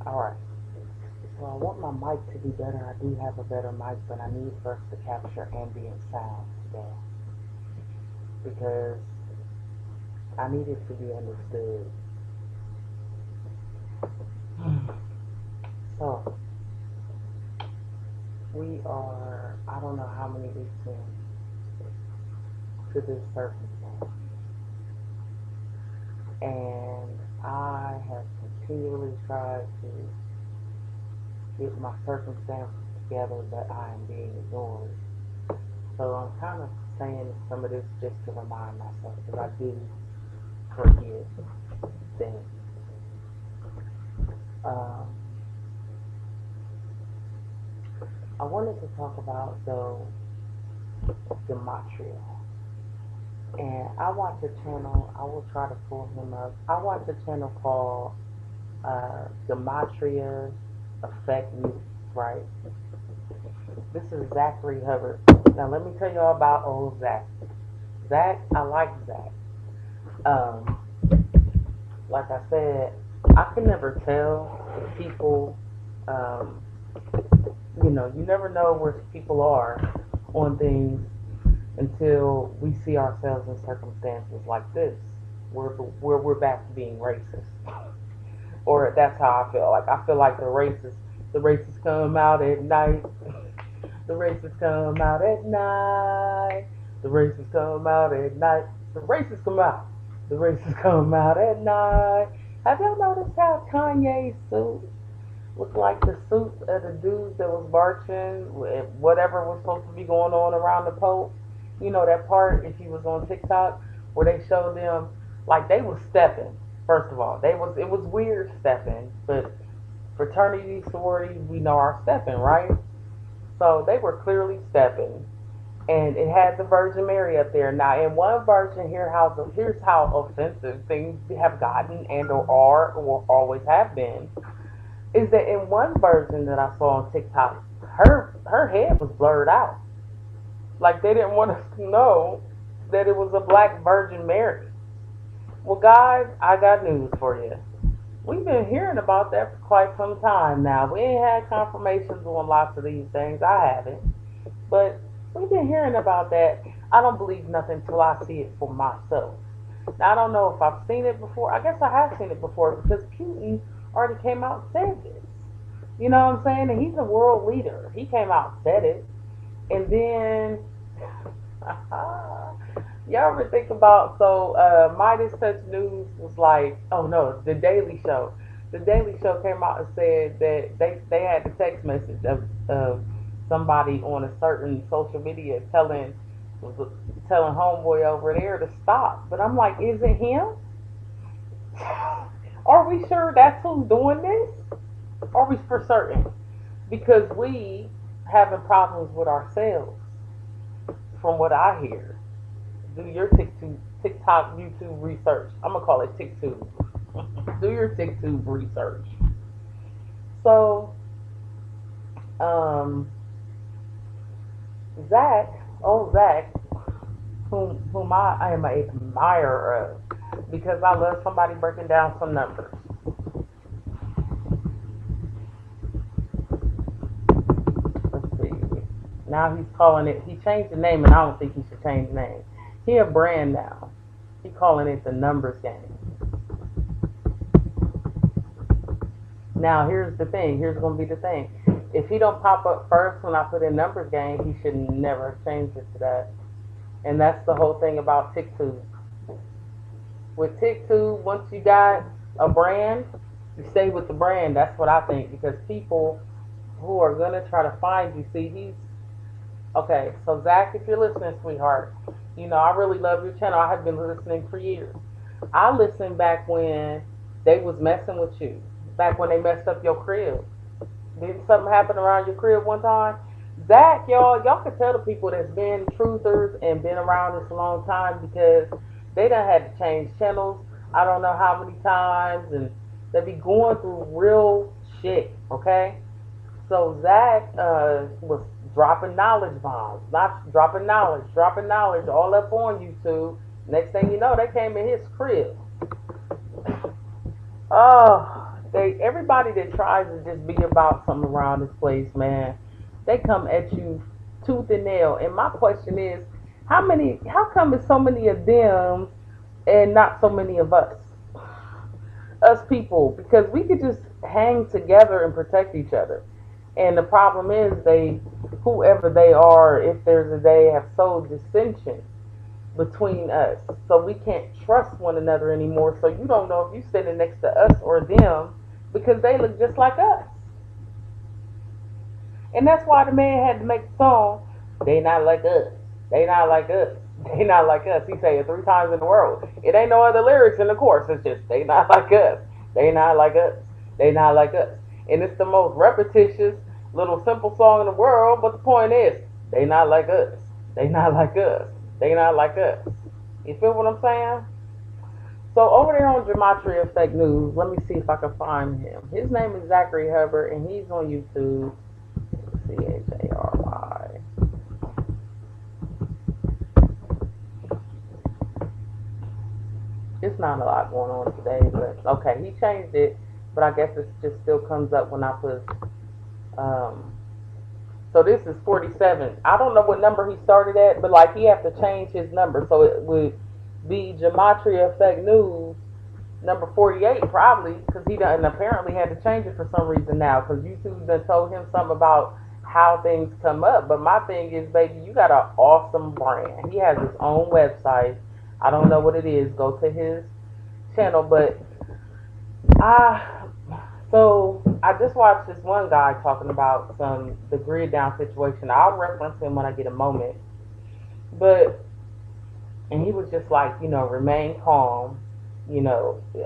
Alright. So I want my mic to be better. I do have a better mic, but I need for us to capture ambient sound today because I need it to be understood. So we are, I don't know how many weeks to this circumstance, and I have continually tried to get my circumstances together, but I am being ignored. So I'm kind of saying some of this just to remind myself because I do forget things. Um, I wanted to talk about though Gematria, and I watch a channel. I will try to pull him up. I watch a channel called Gematria Effect News. Right. This is Zachary Hubbard. Now let me tell you all about old Zach. Zach, I like Zach. Um, like I said, I can never tell if people, um, you never know where people are on things until we see ourselves in circumstances like this, where we're back to being racist. Or that's how I feel. Like I feel like the racists come out at night. The racists come out at night. The racists come out at night. The racists come out. The racists come out at night. Have y'all noticed how Kanye's suit looked like the suit of the dudes that was marching with whatever was supposed to be going on around the Pope? You know that part if you was on TikTok where they showed them like they was stepping. First of all, it was weird stepping, but fraternity sorority we know are stepping, right? So they were clearly stepping, and it had the Virgin Mary up there. Now, in one version, here's how offensive things have gotten and or are or always have been. Is that in one version that I saw on TikTok, her head was blurred out, like they didn't want us to know that it was a black Virgin Mary. Well, guys, I got news for you. We've been hearing about that for quite some time now. We ain't had confirmations on lots of these things. I haven't. But we've been hearing about that. I don't believe nothing till I see it for myself. Now, I don't know if I've seen it before. I guess I have seen it before because Putin already came out and said this. You know what I'm saying? And he's a world leader. He came out and said it. And then y'all ever think about Midas Touch News was like, oh no, the Daily Show. The Daily Show came out and said that they had the text message of somebody on a certain social media telling homeboy over there to stop. But I'm like, is it him? Are we sure that's who's doing this? Are we for certain? Because we having problems with ourselves, from what I hear. Do your TikTok, YouTube research. I'm gonna call it TikTok. Do your TikTok research. So, um, Zach, Zach, whom I am an admirer of, because I love somebody breaking down some numbers. Let's see. Now he's calling it. He changed the name, and I don't think he should change the name. He a brand now. He calling it the numbers game. Now here's the thing. Here's gonna be the thing. If he don't pop up first when I put in numbers game, he should never have changed it to that. And that's the whole thing about TikTok. With TikTok, once you got a brand, you stay with the brand. That's what I think because people who are gonna try to find you, see, he's okay. So Zach, if you're listening, sweetheart, I really love your channel. I have been listening for years. I listened back when they was messing with you, back when they messed up your crib. Didn't something happen around your crib one time? Zach, y'all can tell the people that's been truthers and been around this a long time because they done had to change channels. I don't know how many times, and they be going through real shit. Okay, so Zach was dropping knowledge bombs, not dropping knowledge all up on YouTube. Next thing you know, they came in his crib. Oh, everybody that tries to just be about something around this place, man, they come at you tooth and nail. And my question is, how come it's so many of them and not so many of us people? Because we could just hang together and protect each other. And the problem is whoever they are, if there's a they, have sowed dissension between us. So we can't trust one another anymore. So you don't know if you're sitting next to us or them because they look just like us. And that's why the man had to make the song, They Not Like Us. They Not Like Us. They Not Like Us. He say it 3 times in the world. It ain't no other lyrics in the chorus. It's just, they not like us. They not like us. They not like us. And it's the most repetitious, little simple song in the world. But the point is, they not like us. They not like us. They not like us. You feel what I'm saying? So over there on Gematria Fake News, let me see if I can find him. His name is Zachary Hubbard, and he's on YouTube. Chary. It's not a lot going on today, but okay, he changed it, but I guess it just still comes up when I put. So this is 47. I don't know what number he started at, but like he have to change his number, so it would be Gematria Fake News number 48 probably, because he done apparently had to change it for some reason now, because YouTube done told him something about how things come up. But my thing is, baby, you got an awesome brand. He has his own website. I don't know what it is. Go to his channel, but I just watched this one guy talking about the grid down situation. I'll reference him when I get a moment. And he was just like, remain calm,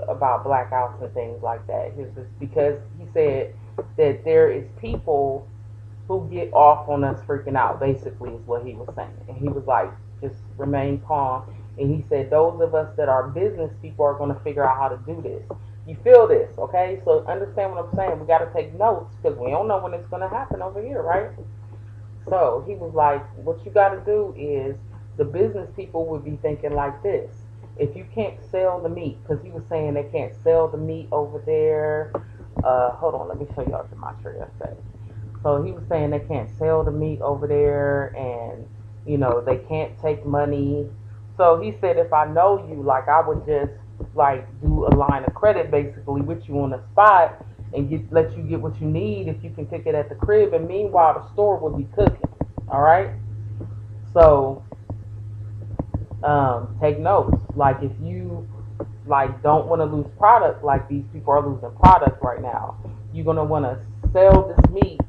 about blackouts and things like that. He was just, because he said that there is people who get off on us freaking out, basically, is what he was saying. And he was like, just remain calm. And he said, those of us that are business people are going to figure out how to do this. You feel this, okay? So understand what I'm saying. We got to take notes because we don't know when it's going to happen over here, right? So he was like, what you got to do is, the business people would be thinking like this. If you can't sell the meat, because he was saying they can't sell the meat over there. Hold on, let me show y'all Gematria effect. So he was saying they can't sell the meat over there, and they can't take money. So he said, if I know you, like, I would just like do a line of credit basically with you on the spot and let you get what you need if you can pick it at the crib, and meanwhile the store will be cooking. All right. So take notes. Like, if you don't want to lose product, like these people are losing product right now, you're gonna want to sell this meat,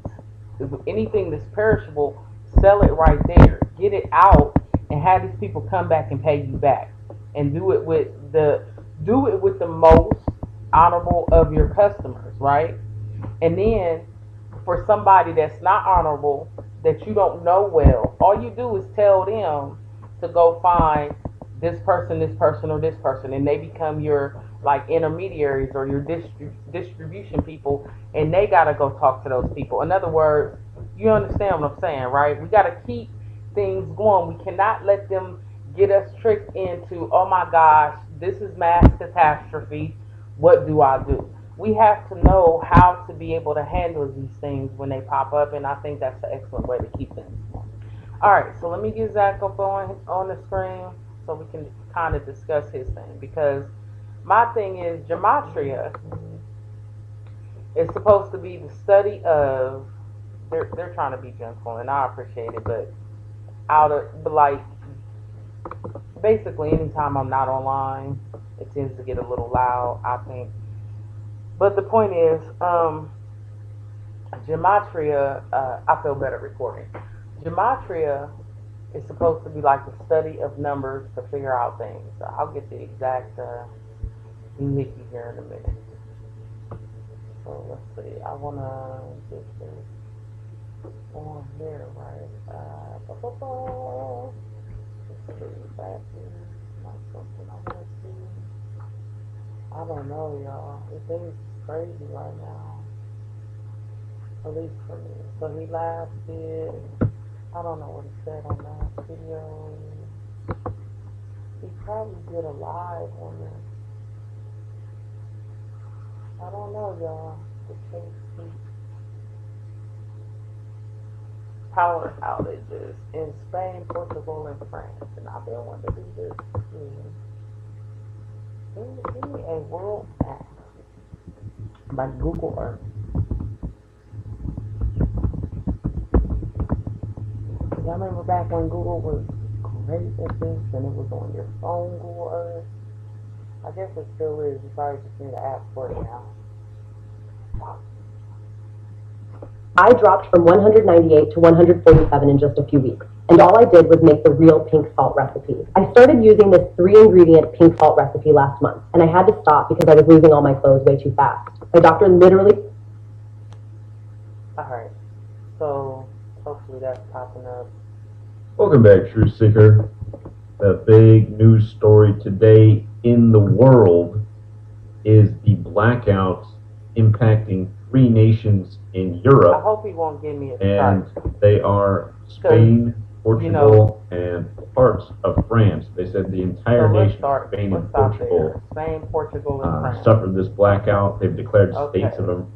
anything that's perishable, sell it right there, get it out, and have these people come back and pay you back, and do it with the most honorable of your customers, right? And then for somebody that's not honorable, that you don't know well, all you do is tell them to go find this person, or this person, and they become your intermediaries or your distribution people, and they gotta go talk to those people. In other words, you understand what I'm saying, right? We gotta keep things going. We cannot let them get us tricked into, oh my gosh, this is mass catastrophe. What do I do? We have to know how to be able to handle these things when they pop up, and I think that's an excellent way to keep things going. All right, so let me get Zach up on the screen so we can kind of discuss his thing, because my thing is, Gematria is supposed to be the study of, they're trying to be gentle, and I appreciate it, but basically anytime I'm not online, it tends to get a little loud, I think. But the point is, Gematria, I feel better recording. Gematria is supposed to be like the study of numbers to figure out things. So I'll get the exact doohickey here in a minute. So let's see. I want to get this on there, right? Let's see. That is not something I want to see. I don't know, y'all. This thing is crazy right now. At least for me. So he last did, I don't know what he said on that video. He probably did a live on this. I don't know, y'all. The King power outages in Spain, Portugal, and France. And I've been wanting to do this. Give me a world map by Google Earth. Y'all remember back when Google was great at this and it was on your phone, Google Earth? I guess it still is. You probably just need an app for it now. I dropped from 198 to 147 in just a few weeks, and all I did was make the real pink salt recipe. I started using this 3-ingredient pink salt recipe last month, and I had to stop because I was losing all my clothes way too fast. My doctor literally... Alright, so hopefully that's popping up. Welcome back, Truth Seeker. The big news story today in the world is the blackouts impacting 3 nations in Europe. I hope he won't give me a and start. They are Spain, Portugal, and parts of France. They said the entire nation of Spain and Portugal, Spain, Portugal, and France suffered this blackout. They've declared states of them.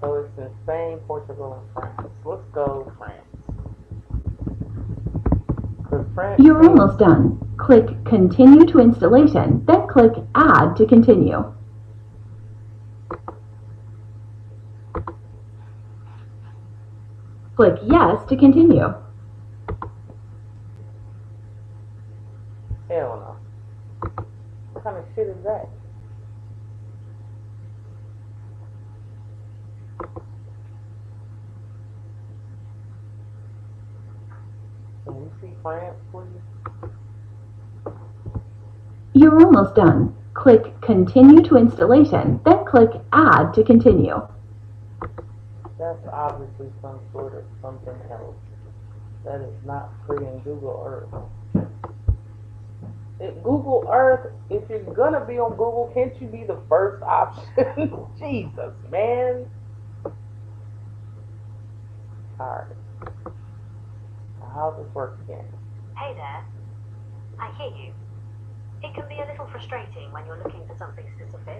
So it's in Spain, Portugal, and France. Let's go France. You're almost done. Click Continue to Installation, then click Add to continue. Click Yes to continue. Hell no. What kind of shit is that? Can you see France, please? You're almost done. Click Continue to Installation, then click Add to continue. That's obviously some sort of something else. That is not freaking Google Earth. Google Earth, if you're gonna be on Google, can't you be the first option? Jesus, man. Alright. Now, how's this work again? Hey there. I hear you. It can be a little frustrating when you're looking for something specific.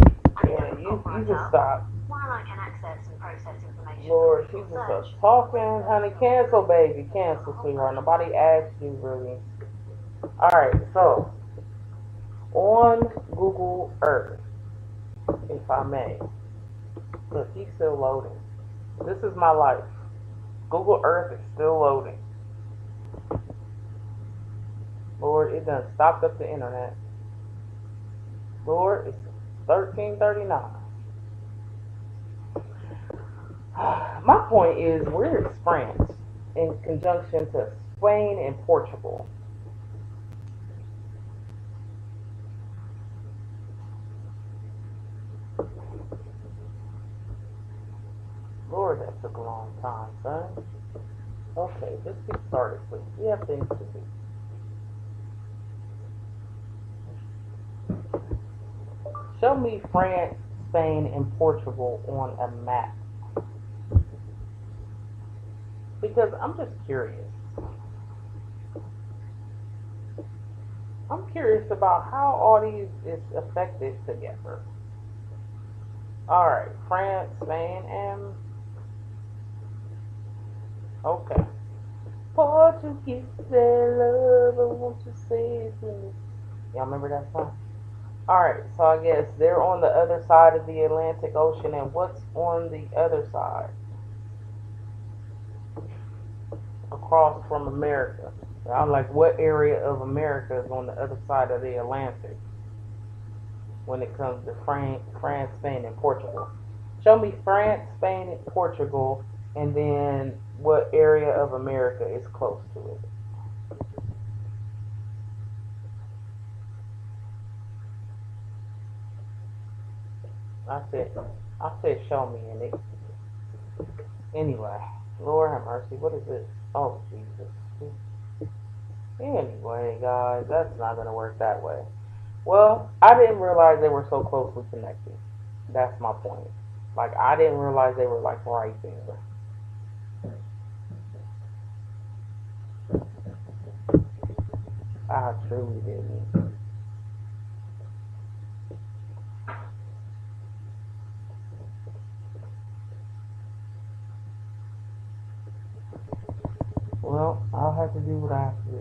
Yeah, you just stop. While I can access and process information. Lord, she's just talking, honey. Cancel, baby. Cancel, sweetheart. Nobody asked you, really. Alright, so on Google Earth, if I may. Look, he's still loading. This is my life. Google Earth is still loading. Lord, it done stopped up the internet. Lord, it's 13:39. My point is, where is France in conjunction to Spain and Portugal? Lord, that took a long time, son. Okay, just get started, please. We have things to do. Show me France, Spain, and Portugal on a map. Because I'm just curious. I'm curious about how all these is affected together. Alright, France, Spain, and... Okay. Portuguese, love, I want to say it to me. Y'all remember that song? Alright, so I guess they're on the other side of the Atlantic Ocean, and what's on the other side? Across from America. I'm like, what area of America is on the other side of the Atlantic when it comes to France, Spain, and Portugal? Show me France, Spain, and Portugal, and then what area of America is close to it. I said show me, and it. Anyway, Lord have mercy. What is this? Oh, Jesus. Anyway, guys, that's not gonna work that way. Well, I didn't realize they were so closely connected. That's my point. Like, I didn't realize they were like right there. I truly didn't. Well, I'll have to do what I have to do.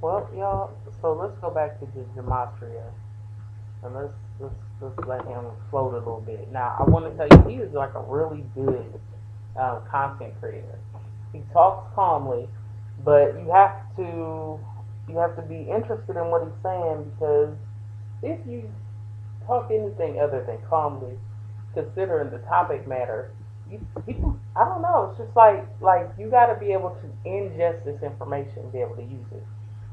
Well, y'all, so let's go back to the Gematria. And let's let him float a little bit. Now, I want to tell you, he is like a really good content creator. He talks calmly, but you have to be interested in what he's saying, because if you talk anything other than calmly, considering the topic matter, people, I don't know. It's just like you got to be able to ingest this information and be able to use it.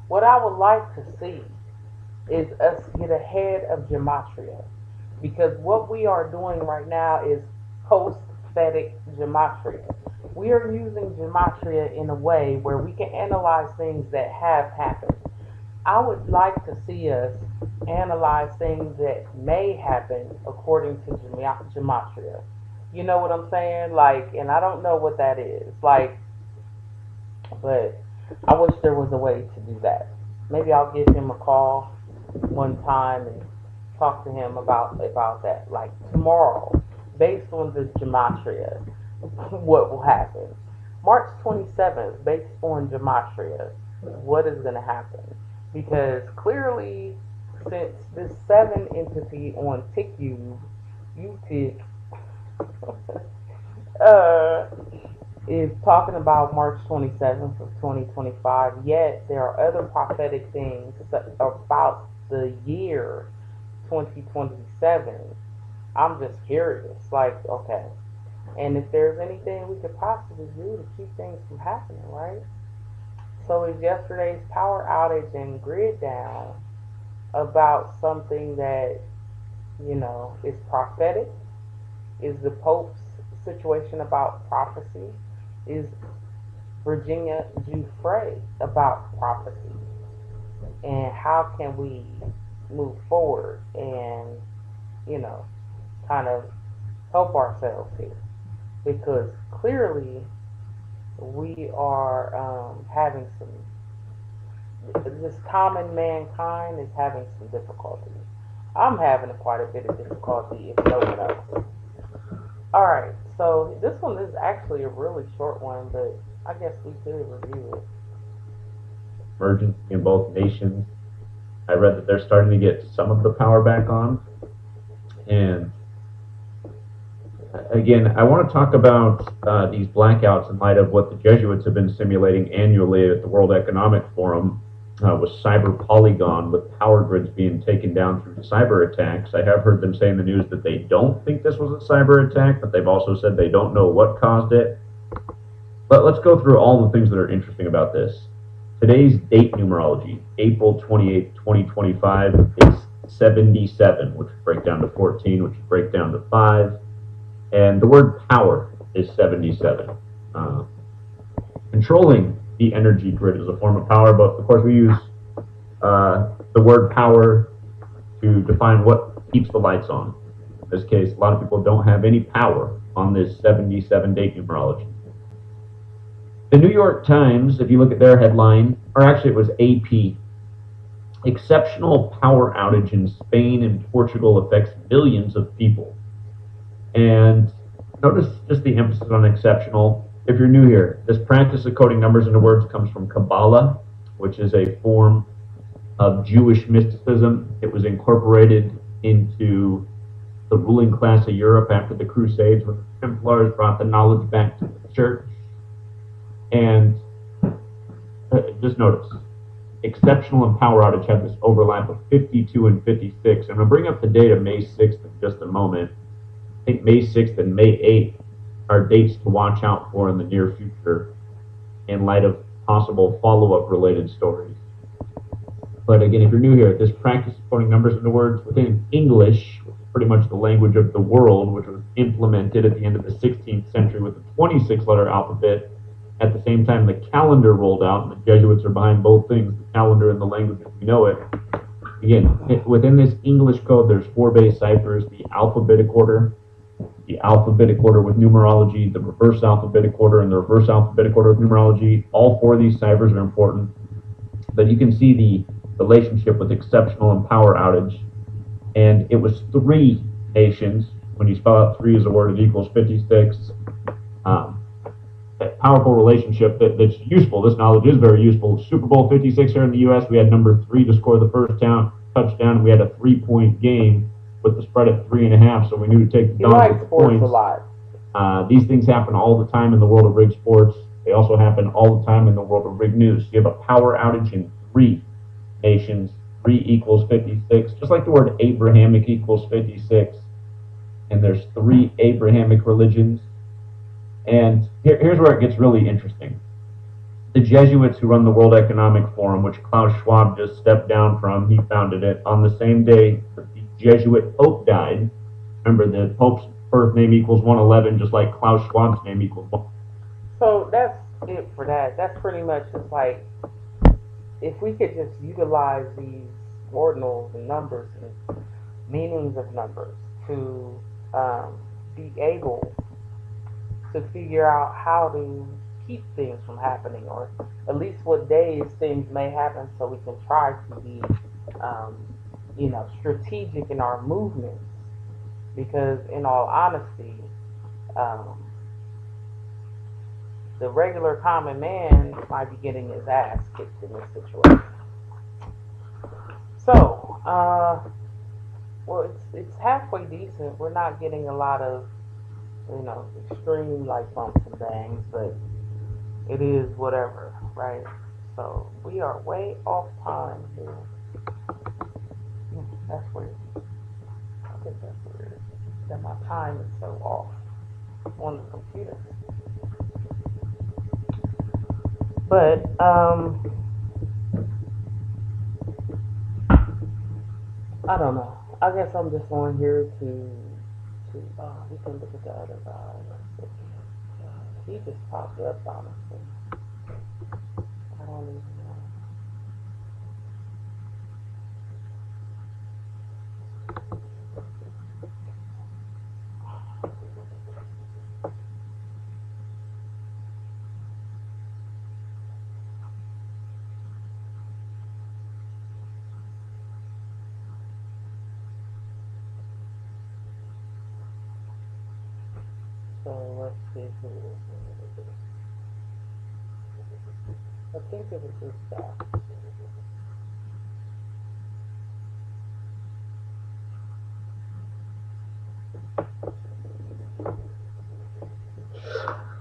What I would like to see is us get ahead of gematria, because what we are doing right now is post-Vedic gematria. We are using gematria in a way where we can analyze things that have happened. I would like to see us analyze things that may happen according to gematria. You know what I'm saying? Like, and I don't know what that is. Like, but I wish there was a way to do that. Maybe I'll give him a call one time and talk to him about that. Like tomorrow, based on the gematria, what will happen? March 27th, based on gematria, what is going to happen? Because clearly, since this seven entity on UTIC, uh, is talking about March 27th of 2025, yet there are other prophetic things about the year 2027. I'm just curious, like, okay, and if there's anything we could possibly do to keep things from happening, right? So is yesterday's power outage and grid down about something that, is prophetic? Is the Pope's situation about prophecy? Is Virginia Giuffre about prophecy? And how can we move forward and, you know, kind of help ourselves here? Because clearly we are having some, this common mankind is having some difficulty. I'm having quite a bit of difficulty, if no one else. Alright, so this one is actually a really short one, but I guess we could review it. Emergency in both nations. I read that they're starting to get some of the power back on. And again, I want to talk about these blackouts in light of what the Jesuits have been simulating annually at the World Economic Forum with cyber polygon, with power grids being taken down through cyber attacks. I have heard them say in the news that they don't think this was a cyber attack, but they've also said they don't know what caused it. But let's go through all the things that are interesting about this. Today's date numerology, April 28, 2025, is 77, which would break down to 14, which would break down to 5. And the word power is 77. Controlling the energy grid is a form of power, but of course we use the word power to define what keeps the lights on. In this case, a lot of people don't have any power on this 77 date numerology. The New York Times, if you look at their headline, or actually it was AP, exceptional power outage in Spain and Portugal affects millions of people. And notice just the emphasis on exceptional. If you're new here, this practice of coding numbers into words comes from Kabbalah, which is a form of Jewish mysticism. It was incorporated into the ruling class of Europe after the Crusades, when the Templars brought the knowledge back to the church. And just notice, exceptional and power outage have this overlap of 52 and 56. I'm going to bring up the date of May 6th in just a moment. I think May 6th and May 8th are dates to watch out for in the near future in light of possible follow-up related stories. But again, if you're new here, this practice of putting numbers into words within English, which is pretty much the language of the world, which was implemented at the end of the 16th century with the 26-letter alphabet. At the same time, the calendar rolled out, and the Jesuits are behind both things, the calendar and the language as we know it. Again, within this English code, there's 4 base ciphers: the alphabetic order with numerology, the reverse alphabetic order, and the reverse alphabetic order with numerology. All 4 of these ciphers are important. But you can see the relationship with exceptional and power outage. And it was 3 nations. When you spell out 3 as a word, it equals 56. That powerful relationship that's useful. This knowledge is very useful. Super Bowl 56 here in the U.S., we had number 3 to score the first touchdown, and we had a 3-point game with the spread at 3.5, so we knew to take the dogs with the points. A lot. These things happen all the time in the world of rig sports. They also happen all the time in the world of rig news. You have a power outage in 3 nations. 3 equals 56, just like the word Abrahamic equals 56. And there's 3 Abrahamic religions. And here's where it gets really interesting. The Jesuits who run the World Economic Forum, which Klaus Schwab just stepped down from, he founded it, on the same day that the Jesuit Pope died. Remember, the Pope's birth name equals 111, just like Klaus Schwab's name equals 1. So that's it for that. That's pretty much just like, if we could just utilize these ordinals and numbers and meanings of numbers to be able to figure out how to keep things from happening, or at least what days things may happen, so we can try to be, strategic in our movements. Because, in all honesty, the regular common man might be getting his ass kicked in this situation. So, well, it's halfway decent. We're not getting a lot of, extreme like bumps and bangs, but it is whatever, right? So we are way off time here. That's weird. I think that's weird that my time is so off on the computer. But I don't know. I guess I'm just on here to we can look at the other guy. He just popped up, honestly. I don't even know. So let's see who it is. I think it was this guy.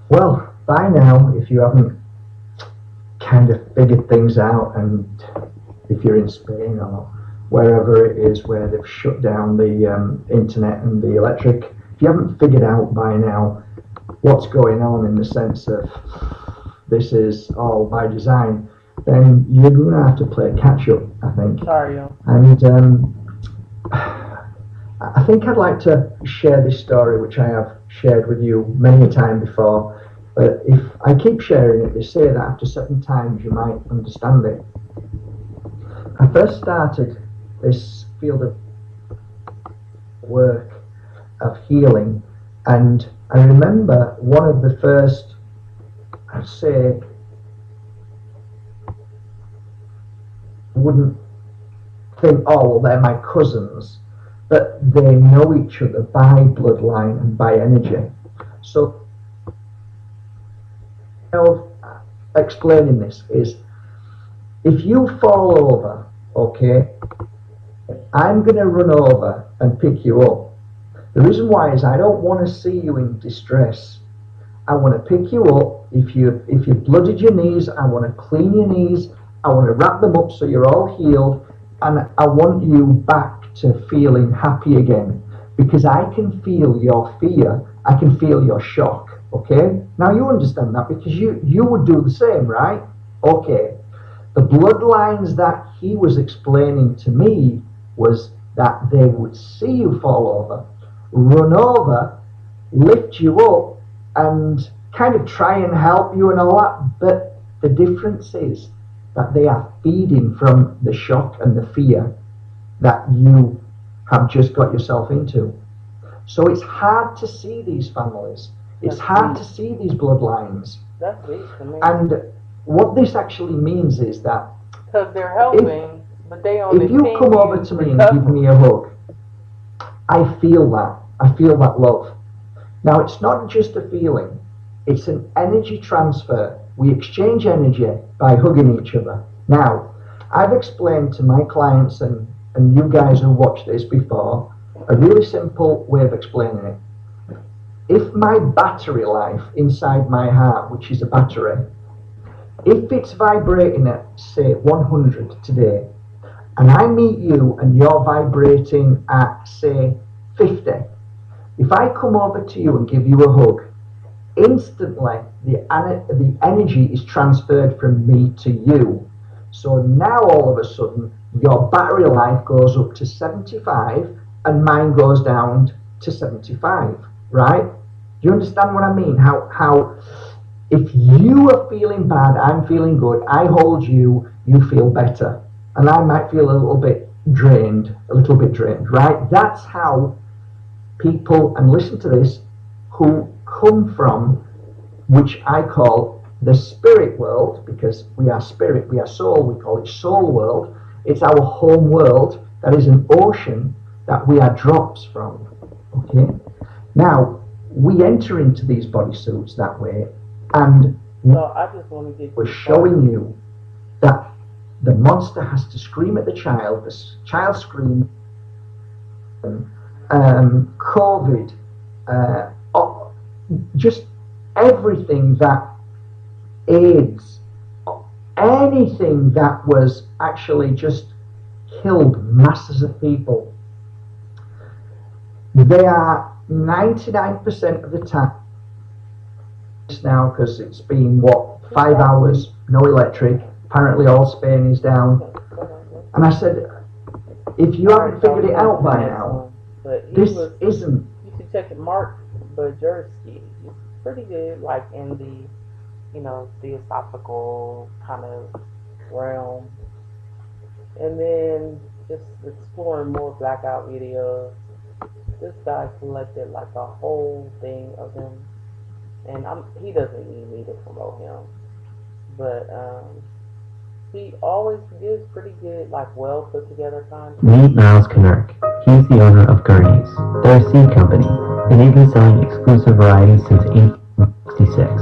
Well, by now, if you haven't kind of figured things out, and if you're in Spain or wherever it is where they've shut down the internet and the electric, if you haven't figured out by now what's going on in the sense of this is all by design, then you're going to have to play catch up, I think. Sorry, yo. And I think I'd like to share this story, which I have shared with you many a time before. But if I keep sharing it, they say that after certain times you might understand it. I first started this field of work, of healing, and I remember one of the first, I'd say, wouldn't think, oh, well, they're my cousins, but they know each other by bloodline and by energy. So, explaining this is, if you fall over, okay, I'm going to run over and pick you up. The reason why is I don't want to see you in distress. I want to pick you up. If you blooded your knees, I want to clean your knees. I want to wrap them up so you're all healed, and I want you back to feeling happy again, because I can feel your fear. I can feel your shock. Okay, now you understand that because you would do the same, right? Okay, the bloodlines that he was explaining to me was that they would see you fall over, run over, lift you up, and kind of try and help you and all that. But the difference is that they are feeding from the shock and the fear that you have just got yourself into. So it's hard to see these families. It's hard to see these bloodlines. That's deep to me. And what this actually means is that Because they're helping, but they on the If you come over to me and give me a hug, I feel that. I feel that love. Now, it's not just a feeling, it's an energy transfer. We exchange energy by hugging each other. Now, I've explained to my clients and you guys who watched this before a really simple way of explaining it. If my battery life inside my heart, which is a battery, if it's vibrating at, say, 100 today, and I meet you and you're vibrating at, say, 50, if I come over to you and give you a hug, instantly the energy is transferred from me to you. So now all of a sudden your battery life goes up to 75 and mine goes down to 75, right? Do you understand what I mean? How if you are feeling bad, I'm feeling good, I hold you, you feel better. And I might feel a little bit drained, right? That's how people, and listen to this, who come from, which I call the spirit world, because we are spirit, we are soul, we call it soul world. It's our home world. That is an ocean that we are drops from. Okay? Now, we enter into these bodysuits that way, and I just want to get we're showing you that the monster has to scream at the child screams, COVID, just everything that AIDS, anything that was actually just killed masses of people. They are 99% of the time now, because it's been 5 hours, no electric, apparently all Spain is down. And I said, if you haven't figured it out by now, this isn't. You should check it, Mark Bajerski. He's pretty good, like in the, theosophical kind of realm. And then just exploring more Blackout videos. This guy collected like a whole thing of them. And he doesn't need me to promote him. But he always gives pretty good, like well put together content. Meet Miles Knurk. He's the owner of Gurney's. They're a seed company, and they've been selling exclusive varieties since 1866.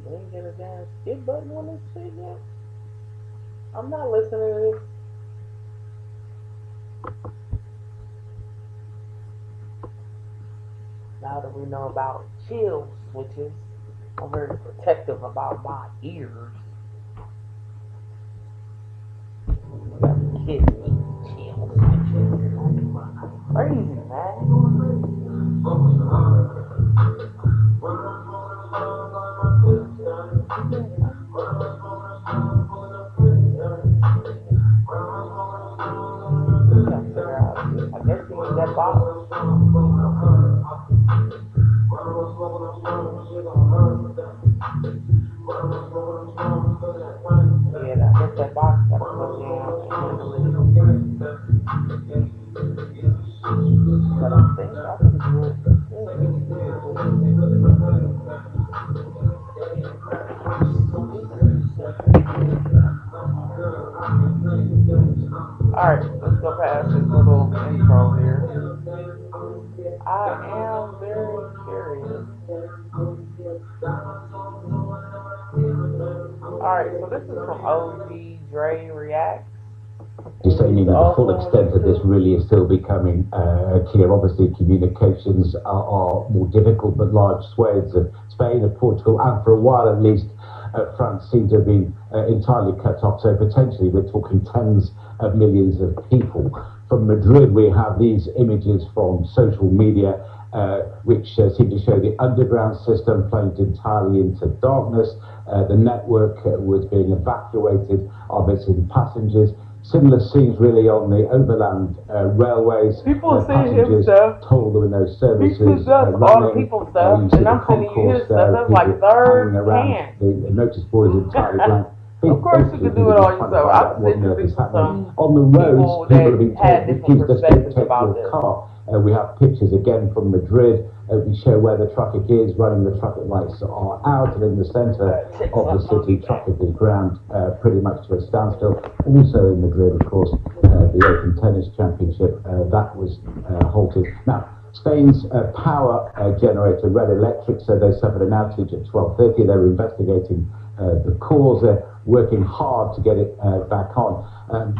They didn't get a damn skip button on this shit yet. I'm not listening to this. Now that we know about chill switches, I'm very protective about my ears. You gotta kid me, chill switches. Crazy, I guess he was that box. Yeah, I guess that box got to come down and handle it. But I think I can do it. Alright, let's go past this little intro here. I am very curious. Alright, so this is from OG Dre Reacts. You're saying the full extent of this really is still becoming clear. Obviously, communications are more difficult, but large swathes of Spain and Portugal, and for a while at least, France seem to have been entirely cut off. So potentially we're talking tens of millions of people. From Madrid, we have these images from social media, which seem to show the underground system plunged entirely into darkness. The network was being evacuated of its passengers. Similar scenes really on the overland railways. People see his stuff. Told there were no services. He does all the people's stuff, and I'm sending you his stuff. That's like third hand. The notice board is entirely blank. Of course you can do it all yourself. I've seen the pictures on the roads. people People have been that had told, different please just don't perspectives take about your this. car. We have pictures again from Madrid. We show where the traffic is running. The traffic lights are out, and in the centre of the city, traffic is ground pretty much to a standstill. Also in Madrid, of course, the Open Tennis Championship that was halted. Now, Spain's power generator, Red Electric, said they suffered an outage at 12:30. They were investigating the cause. They're working hard to get it back on.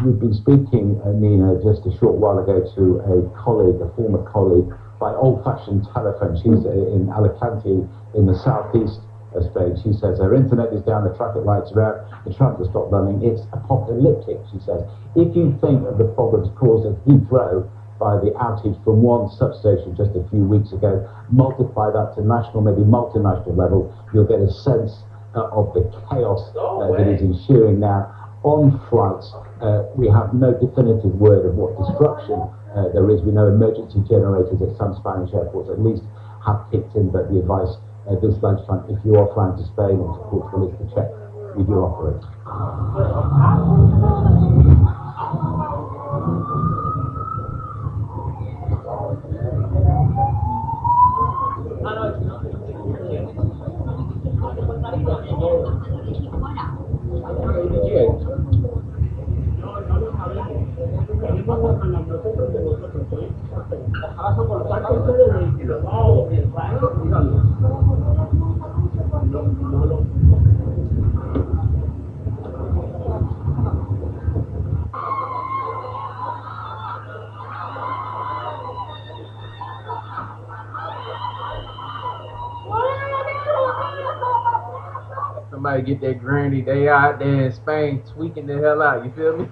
We've been speaking, Nina, just a short while ago to a colleague, a former colleague, by old-fashioned telephone. She's in Alicante, in the southeast of Spain. She says her internet is down, the traffic lights are out, the trams have stopped running. It's apocalyptic, she says. If you think of the problems caused at Heathrow by the outage from one substation just a few weeks ago, multiply that to national, maybe multinational level, you'll get a sense of the chaos that is ensuing now on flights. We have no definitive word of what disruption there is. We know emergency generators at some Spanish airports at least have kicked in, but the advice this lunchtime, if you are flying to Spain or to Portugal, is to check with your operator. Somebody get that granny. They out there in Spain tweaking the hell out. You feel me?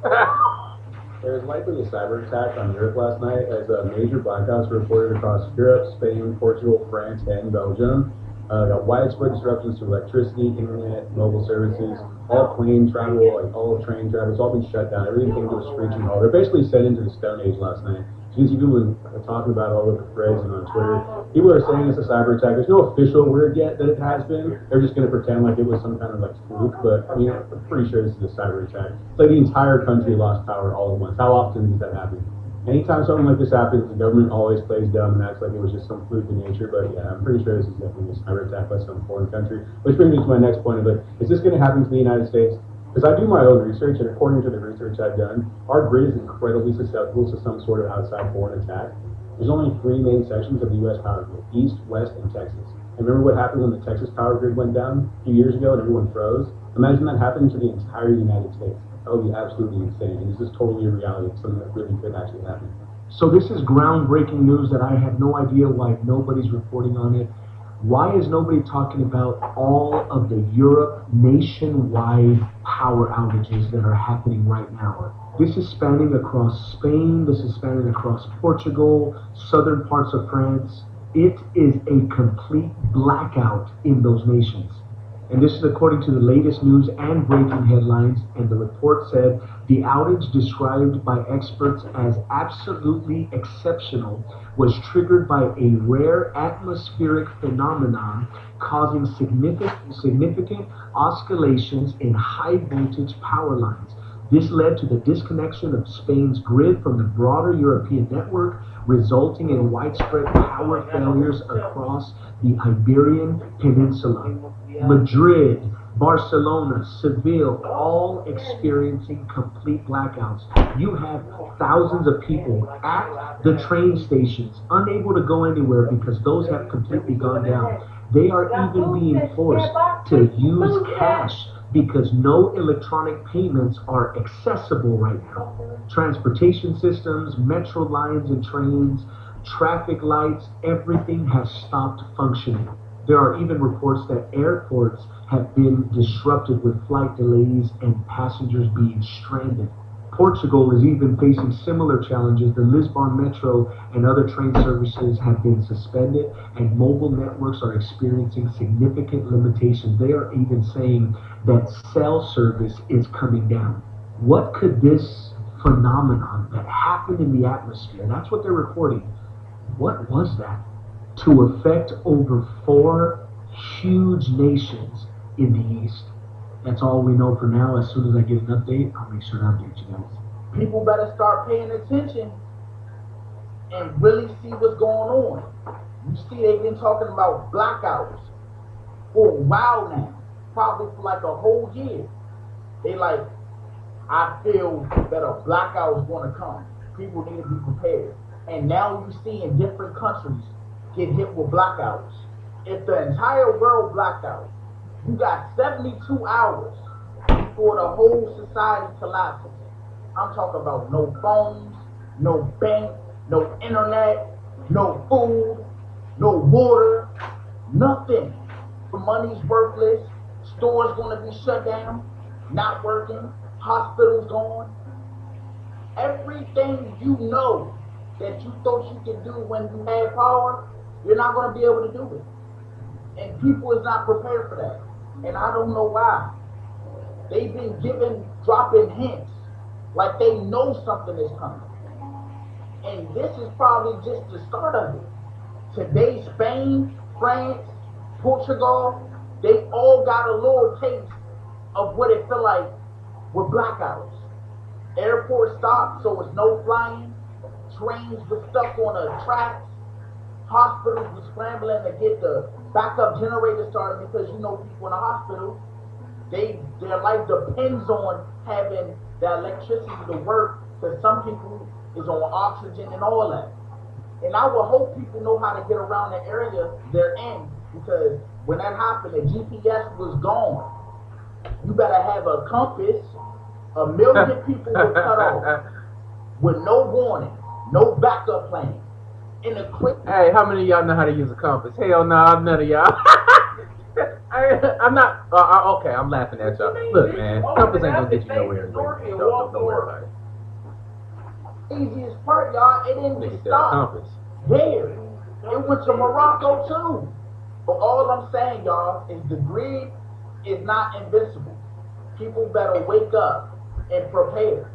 There was likely a cyber attack on Europe last night as major blackouts were reported across Europe, Spain, Portugal, France, and Belgium. Got widespread disruptions to electricity, internet, mobile services, all plane travel, like all train travel. It's all been shut down. Everything came to a screeching halt. They're basically set into the Stone Age last night. You can see people talking about it all over threads and on Twitter. People are saying it's a cyber attack. There's no official word yet that it has been. They're just going to pretend like it was some kind of like fluke. But I mean, I'm pretty sure this is a cyber attack. It's like the entire country lost power all at once. How often does that happen? Anytime something like this happens, the government always plays dumb and acts like it was just some fluke in nature. But yeah, I'm pretty sure this is definitely a cyber attack by some foreign country. Which brings me to my next point of it. Is this going to happen to the United States? Because I do my own research, and according to the research I've done, our grid is incredibly susceptible to some sort of outside foreign attack. There's only three main sections of the U.S. power grid: East, West, and Texas. And remember what happened when the Texas power grid went down a few years ago and everyone froze? Imagine that happening to the entire United States. That would be absolutely insane. And this is totally a reality, something that really could actually happen. So this is groundbreaking news that I have no idea why nobody's reporting on it. Why is nobody talking about all of the Europe nationwide power outages that are happening right now? This is spanning across Spain, this is spanning across Portugal, southern parts of France. It is a complete blackout in those nations. And this is according to the latest news and breaking headlines. And the report said the outage, described by experts as absolutely exceptional, was triggered by a rare atmospheric phenomenon causing significant oscillations in high voltage power lines. This led to the disconnection of Spain's grid from the broader European network, resulting in widespread power failures across the Iberian Peninsula. Madrid, Barcelona, Seville, all experiencing complete blackouts. You have thousands of people at the train stations, unable to go anywhere because those have completely gone down. They are even being forced to use cash because no electronic payments are accessible right now. Transportation systems, metro lines and trains, traffic lights, everything has stopped functioning. There are even reports that airports have been disrupted with flight delays and passengers being stranded. Portugal is even facing similar challenges. The Lisbon Metro and other train services have been suspended, and mobile networks are experiencing significant limitations. They are even saying that cell service is coming down. What could this phenomenon that happened in the atmosphere, that's what they're reporting, what was that? To affect over 4 huge nations in the East. That's all we know for now. As soon as I get an update, I'll make sure to update you guys. People better start paying attention and really see what's going on. You see, they've been talking about blackouts for a while now, probably for like a whole year. They like, I feel that a blackout is going to come. People need to be prepared. And now you see in different countries get hit with blackouts. If the entire world blacked out, you got 72 hours before the whole society collapses. I'm talking about no phones, no bank, no internet, no food, no water, nothing. The money's worthless, stores gonna be shut down, not working, hospitals gone. Everything you know that you thought you could do when you had power, you're not gonna be able to do it. And people is not prepared for that. And I don't know why. They've been dropping hints like they know something is coming. And this is probably just the start of it. Today, Spain, France, Portugal, they all got a little taste of what it feel like with blackouts. Airport stopped, so it's no flying. Trains were stuck on the tracks. Hospitals were scrambling to get the backup generator started because you know people in the hospital, their life depends on having the electricity to work, because some people is on oxygen and all that. And I would hope people know how to get around the area they're in, because when that happened, the GPS was gone. You better have a compass. 1 million people were cut off with no warning, no backup plan. In a quick. Hey, how many of y'all know how to use a compass? Hell no, none of y'all. I'm not. Okay, I'm laughing at y'all. Look, man, compass ain't gonna get you nowhere. Don't worry about it. Easiest part, y'all, it didn't just stop there. It went to Morocco too. But all I'm saying, y'all, is the grid is not invincible. People better wake up and prepare.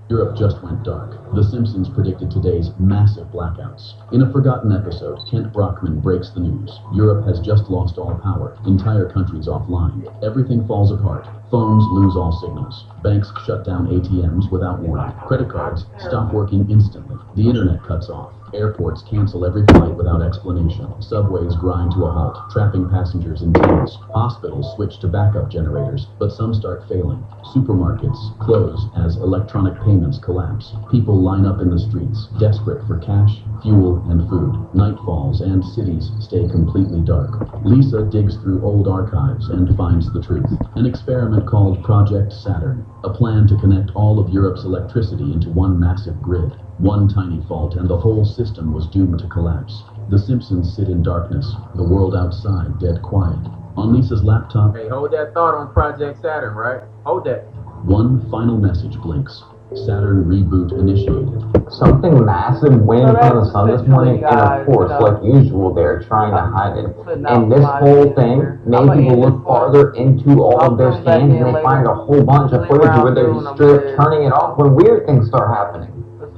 Europe just went dark. The Simpsons predicted today's massive blackouts. In a forgotten episode, Kent Brockman breaks the news. Europe has just lost all power. Entire countries offline. Everything falls apart. Phones lose all signals. Banks shut down ATMs without warning. Credit cards stop working instantly. The internet cuts off. Airports cancel every flight without explanation. Subways grind to a halt, trapping passengers in tunnels. Hospitals switch to backup generators, but some start failing. Supermarkets close as electronic payments collapse. People line up in the streets, desperate for cash, fuel, and food. Night falls and cities stay completely dark. Lisa digs through old archives and finds the truth. An experiment called Project Saturn, a plan to connect all of Europe's electricity into one massive grid. One tiny fault and the whole system was doomed to collapse. The Simpsons sit in darkness, the world outside dead quiet. On Lisa's laptop, hey, hold that thought on Project Saturn, right? Hold that. One final message blinks. Saturn reboot initiated. Something massive went in front of the sun this morning, and of course, like usual, they're trying to hide it. And this whole thing made people look farther into all of their scans, and they find a whole bunch of footage where they're just straight up turning it off when weird things start happening.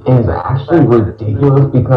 And it's actually ridiculous because